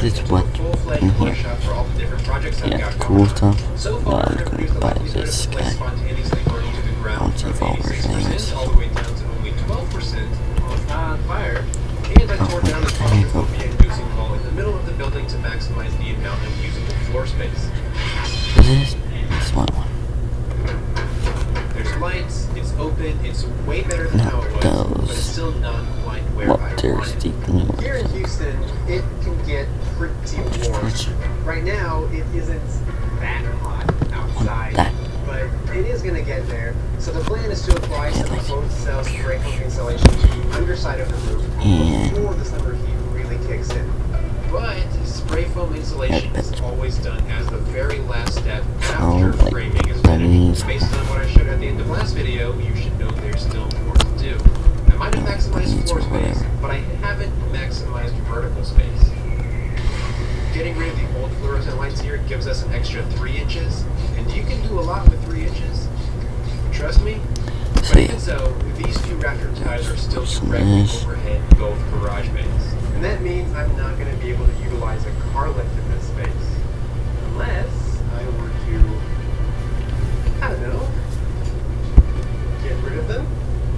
this what in here? Yeah, cool stuff. No, I'm gonna buy this guy. I want to evolve our things. All the way down to only 12% on fire. And I tore down the phobia-inducing wall in the middle of the building to maximize the amount of usable floor space. Is this one? There's lights, it's open, it's way better than how it was, but it's still not quite where I wanted. Here in Houston, it can get pretty warm. Right now, it isn't that hot outside, but it is going to get there. So the plan is to apply some closed cell spray foam insulation to the underside of the roof before the summer heat really kicks in. But spray foam insulation is always done as the very last step after framing is finished. Based on what I showed at the end of last video, you should know there's still more to do. I might have maximized floor space, but I haven't maximized vertical space. Getting rid of the old fluorescent lights here gives us an extra 3 inches, and you can do a lot with 3 inches. Trust me. But even so, these two rafter ties are still directly overhead both garage bays. And that means I'm not going to be able to utilize a car lift in this space. Unless I were to, I don't know, get rid of them.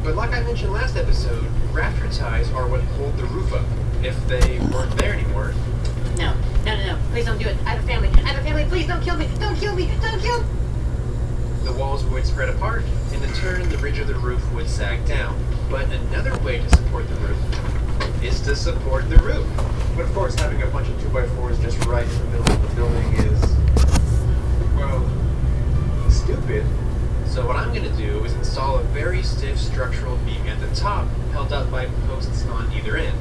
But like I mentioned last episode, rafter ties are what hold the roof up. If they weren't there anymore. No. Please don't do it. I have a family. Please don't kill me. Don't kill me. The walls would spread apart, and in turn, the ridge of the roof would sag down. But another way to support the roof is to support the roof. But of course, having a bunch of 2x4s just right in the middle of the building is, well, stupid. So what I'm going to do is install a very stiff structural beam at the top, held up by posts on either end.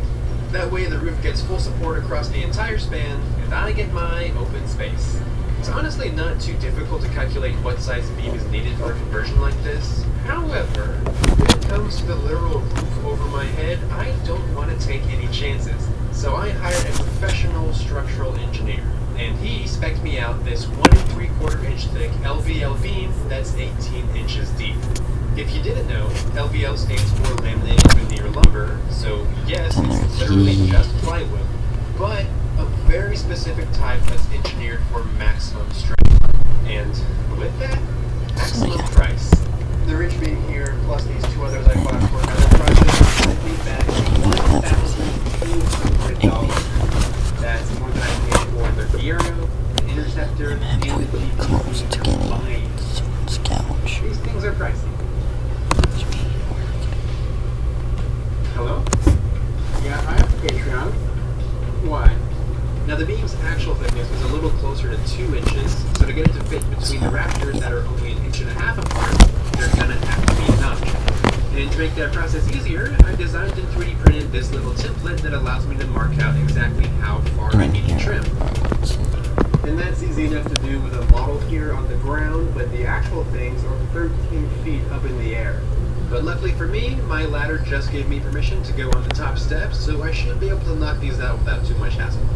That way the roof gets full support across the entire span, and I get my open space. It's honestly not too difficult to calculate what size beam is needed for a conversion like this. However, when it comes to the literal roof over my head, I don't want to take any chances. So I hired a professional structural engineer, and he spec'd me out this 1 3/4 inch thick LVL beam that's 18 inches deep. If you didn't know, LVL stands for laminated veneer lumber, so yes, it's literally just plywood, but a very specific type that's engineered for maximum strength. And with that, maximum price. The ridge beam here, plus these 2 others I bought for another project, sent me back $1,200. That's more than I paid for the Fiero, the Interceptor, and the close to getting scouch. These things are pricey. Hello? Yeah, I have Patreon. Why? Now the beam's actual thickness was a little closer to 2 inches, so to get it to fit between the rafters that are only 1.5 inches apart, they're gonna have to be notched. And to make that process easier, I designed and 3D printed this little template that allows me to mark out exactly how far I need to trim. And that's easy enough to do with a model here on the ground, but the actual things are 13 feet up in the air. But luckily for me, my ladder just gave me permission to go on the top steps, so I should be able to knock these out without too much hassle.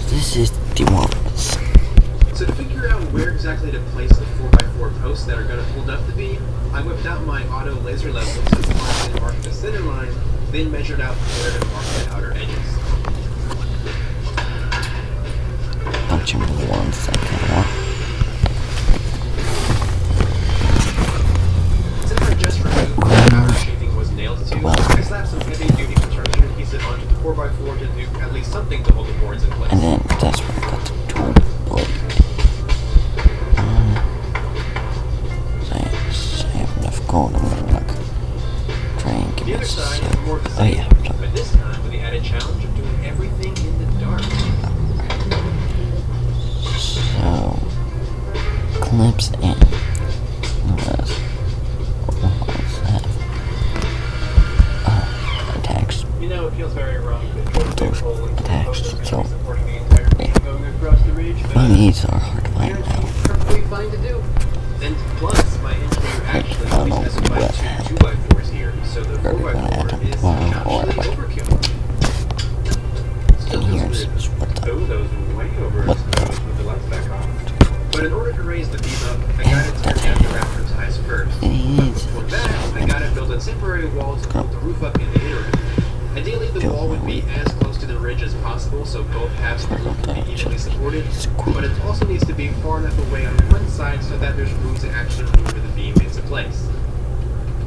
This is demoralized. So to figure out where exactly to place the 4x4 posts that are going to hold up the beam, I whipped out my auto laser level to find and mark the center line, then measured out where to mark the outer edges. Bunch of ones that Since I just removed where the outer sheathing was nailed to, I slapped some heavy-duty construction adhesive onto the 4x4 to do at least something to hold the boards in place. and then that's where I got the tool blade. I have enough gold. I'm gonna try and get The other side is more of the oh same, yeah. but this time with the added challenge of doing everything in the dark. So clips and attacks. You know, it feels very wrong to put a big hole into the post that's going to be supporting the entire beam going across the ridge, but These are hard to find out. it's perfectly fine to do. And plus, my engineer actually only specified 2 2x4s here, so the 4x4 is actually overkill. Still And feels here's weird. what the Oh, those way over what exposed with the lights back on. But in order to temporary wall to hold the roof up in the interim. Ideally, the wall would be as close to the ridge as possible, so both halves of the roof can be evenly supported, but it also needs to be far enough away on one side so that there's room to actually maneuver the beam into place.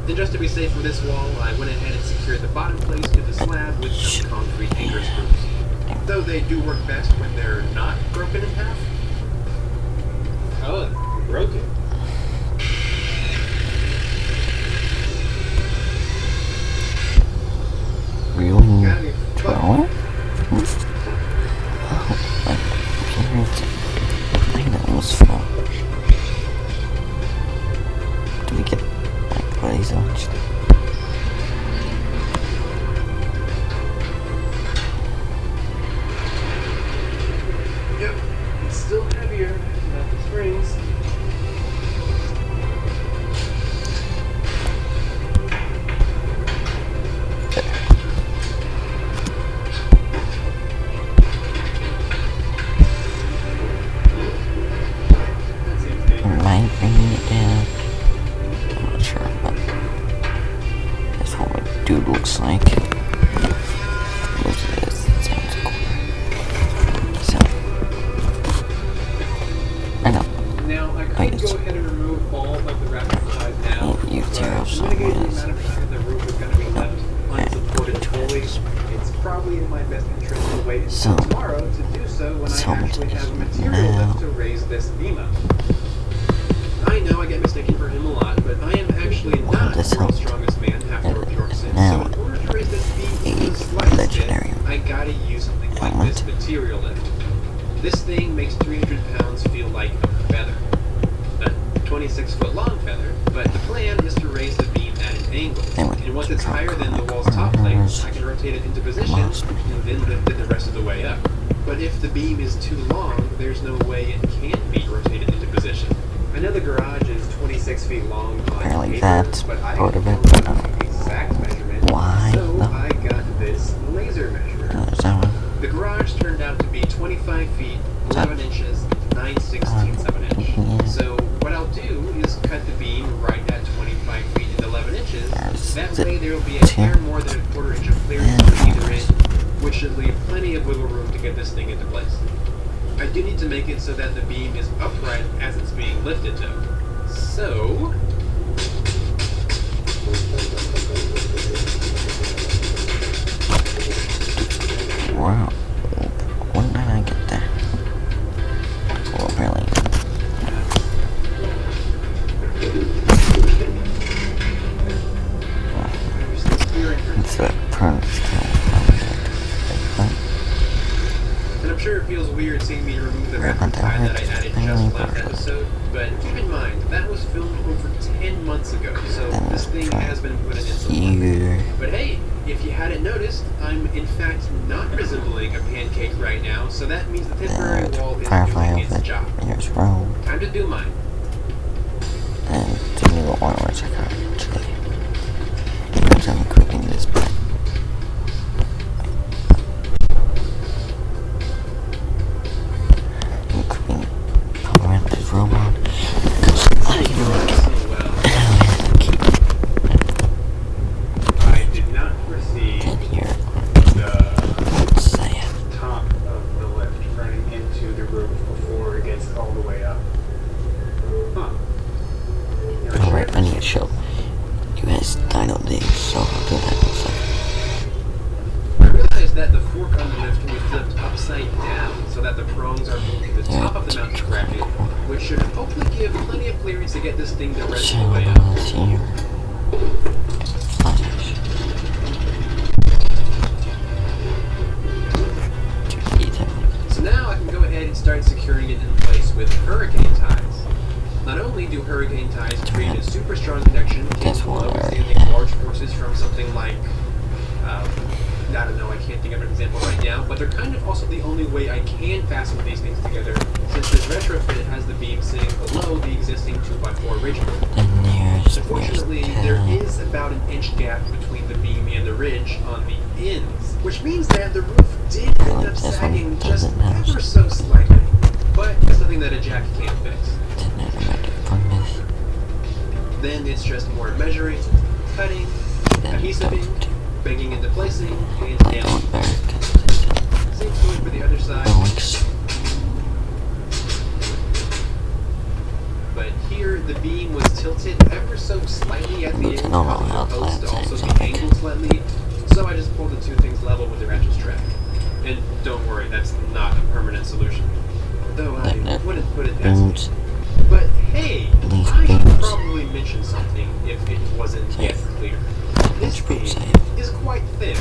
Then just to be safe with this wall, I went ahead and secured the bottom place to the slab with some concrete anchor screws. Though they do work best when they're not broken in half. Oh, broken. Really? Gotta be Well? fucking. I know it was fun. Do we get like buddies actually? Yep, it's still heavier without the springs. That seems dangerous. Might bring it down. I'm not sure, but that's what my dude looks like. Look at this. It sounds cool. So, I know. Now, I could it's- go ahead and remove all of the rapid side now, Oh, you tear up to some mitigate the ways. amount of time the roof is going to be left unsupported fully, it's probably in my best interest to wait until So- tomorrow to do so when I so actually have now- material left to raise this beam up. I know I get mistaken for him a lot, but I am actually not this the world's helped. strongest man, half orc Bjorkson, Now, so in order to raise this beam a even the slightest legendary bit, I gotta use something like helmet. this material lift. This thing makes 300 pounds feel like a feather. A 26-foot long feather, but the plan is to raise the beam at an angle. And once it's higher than the wall's top plate, I can rotate it into position and then lift it the rest of the way up. But if the beam is too long, there's no way it can be rotated into position. I know the garage is 26 feet long on Apparently paper, that's but I part of don't it, but know the exact measurement, why so though? I got this laser measure. Is that one? The garage turned out to be 25 feet, 11 inches, 9/16 of an inch. Yeah. So what I'll do is cut the beam right at 25 feet and 11 inches. That way there will be a hair more than a quarter inch of clearance on either end, which should leave plenty of wiggle room to get this thing into place. I do need to make it so that the beam is upright as it's being lifted though. So... Wow. When did I get that? Well, apparently. It's a permanent And I'm sure it feels weird seeing me remove the rapid side that I added just last episode, but keep in mind, that was filmed over 10 months ago, so this thing has been put in some work. here. But hey, if you hadn't noticed, I'm in fact not resembling a pancake right now, so that means the temporary wall is Firefly doing of its it. job. Here's Rome. Time to do mine. And the new one which I got actually. Because I'm equipping this back. I'm equipping Pomerant's robot. I So well, keep I did not foresee it here. the Let's say it. top of the lift running into the roof before it gets all the way up. Huh. Alright, I need to show you guys Dino Dig, so I'll do that in a second. I realized that the fork on the lift can be flipped upside down so that the prongs are moved to the top of the mountain bracket, which should hopefully give plenty of clearance to get this thing the rest of the way up. Shadows here. Flash. So now I can go ahead and start securing it in place with hurricane ties. Not only do hurricane ties create a super strong connection capable of withstanding large forces from something like, I don't know, I can't think of an example right now, but they're kind of also the only way I can fasten these things together, since this retrofit has the beam sitting below the existing 2x4 ridge board. And there's Unfortunately, there is about an inch gap between the beam and the ridge on the ends, which means that the roof did end up sagging just ever so slightly, but it's something that a jack can't fix. Then it's just more measuring, cutting, then adhesiving, don't. banging into placing, and I nailing. don't bear consistent. Same story for the other side. Oh, like, But here, the beam was tilted ever so slightly at the end, No, causing I'll the post to plan also things be angled slightly, so I just pulled the two things level with the ratchet strap. And don't worry, that's not a permanent solution. Though I wouldn't put it that way. beams. But hey, These I should beams. probably mention something if it wasn't yet clear. This Which beam beam say? is quite thin,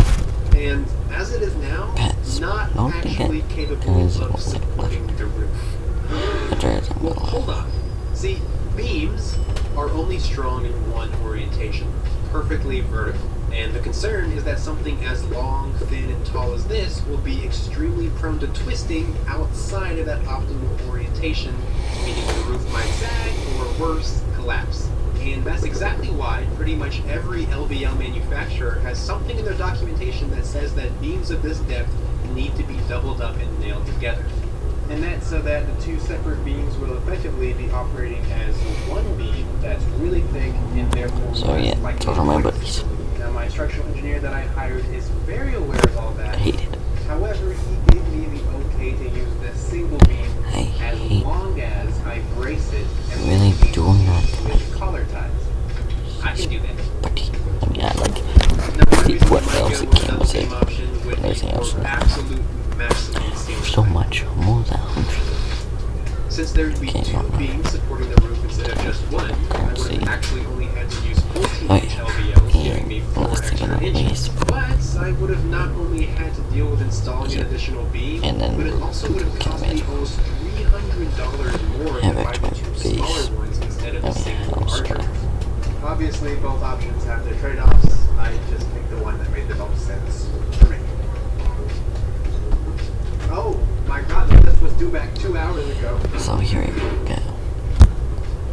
and as it is now, Pets. not Don't actually forget, capable there is of a supporting the roof. But there is a Well, little. hold on. See, beams are only strong in one orientation, perfectly vertical. And the concern is that something as long, thin, and tall as this will be extremely prone to twisting outside of that optimal orientation, meaning the roof might sag, or worse, collapse. And that's exactly why pretty much every LVL manufacturer has something in their documentation that says that beams of this depth need to be doubled up and nailed together. And that's so that the two separate beams will effectively be operating as one beam that's really thick and therefore So yeah, like those are my buddies. Now my structural engineer that I hired is very aware of all I that. hate it. However, he gave me the okay to use this single beam I as hate long as I brace it and really link the beam doing that. with collar ties. I can do that. Buddy. I mean, I like. Now, one See reason what we might else go it with can another say. beam option would be Anything else? for absolute maximum ceiling So height. much more than 100. Since there would be Okay, two no. beams supporting the roof instead of just one, I would see. have actually only had to use 14 Oh, inch yeah. LVLs, Yeah, giving me 4 let's take extra another inches. piece. But I would have not only had to deal with installing an Yeah. additional beam, And then but it also would have cost me almost $300 more Have if I extra did two base. smaller ones instead of a Okay, single I'll larger start. one. Obviously, both options have their trade-offs. I just picked the one that made the most sense for me. Oh my god, the list was due back 2 hours ago. So here we go.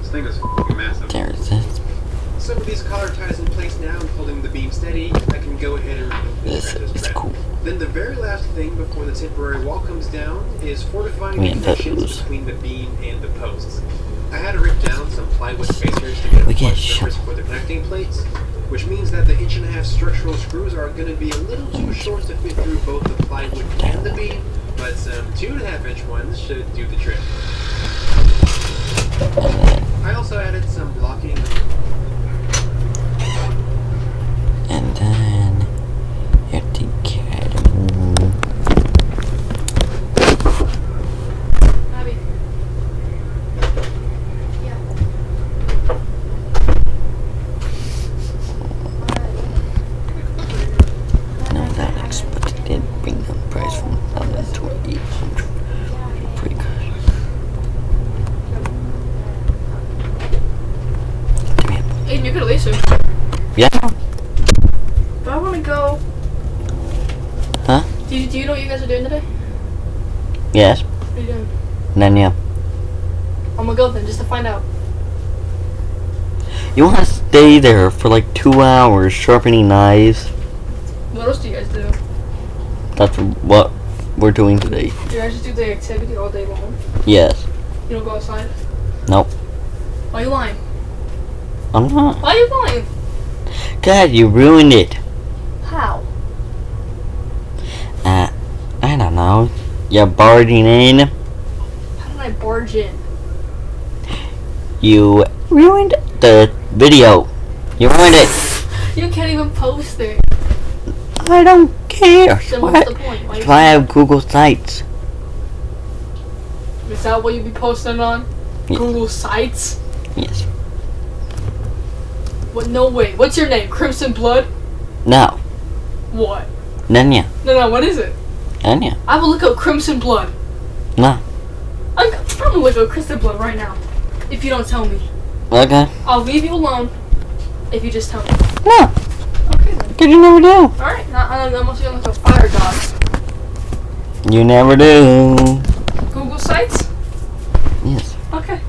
This thing is f***ing massive. There's this. So with these collar ties in place now and holding the beam steady, I can go ahead and remove This ratchet is strap. cool. Then the very last thing before the temporary wall comes down is fortifying We the have connections those. between the beam and the posts. I had to rip down some plywood spacers to get We a get flush surface shut. for the connecting plates, which means that the 1.5-inch structural screws are going to be a little too short to fit through both the plywood and the beam, but some 2.5-inch ones should do the trick. And then, I also added some blocking. and then, you have to get Abby. Yeah. no, that expected did bring the price from 1,000 to 800. Pretty good. Come here. Aiden, you could at least do. Yeah? Do I want to go? Huh? Do you know what you guys are doing today? Yes. What are you doing? Then yeah. I'm gonna go then, just to find out. You want to stay there for like 2 hours sharpening knives? What else do you guys do? That's what we're doing today. Do you guys just do the activity all day long? Yes. You don't go outside? Nope. Why are you lying? I'm not. Why are you lying? God, you ruined it. How? I don't know. You're barging in. How did I barge in? You ruined the video. You ruined it. You can't even post it. I don't care. Then what's the point? Why That's why I have Google Sites. Is that what you be posting on? Yeah. Google Sites? Yes. What? No way. What's your name? Crimson Blood? No. What? Nanya. No, what is it? Nanya. I will look up Crimson Blood. No. I'm gonna look up Crimson Blood right now. If you don't tell me. Okay. I'll leave you alone if you just tell me. No. Okay then. Cause you never do. Alright, unless you're like a fire god. You never do. Google Sites? Yes. Okay.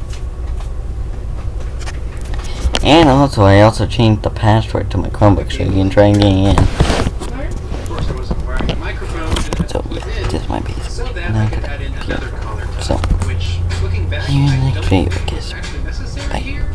And also, I also changed the password to my Chromebook so you can try getting in. Alright. Of course, I wasn't wearing a microphone So, within, this is my piece. so that And I I could could add in appear. another collar tie, So, which, looking back, you I like don't favorite think kiss. was actually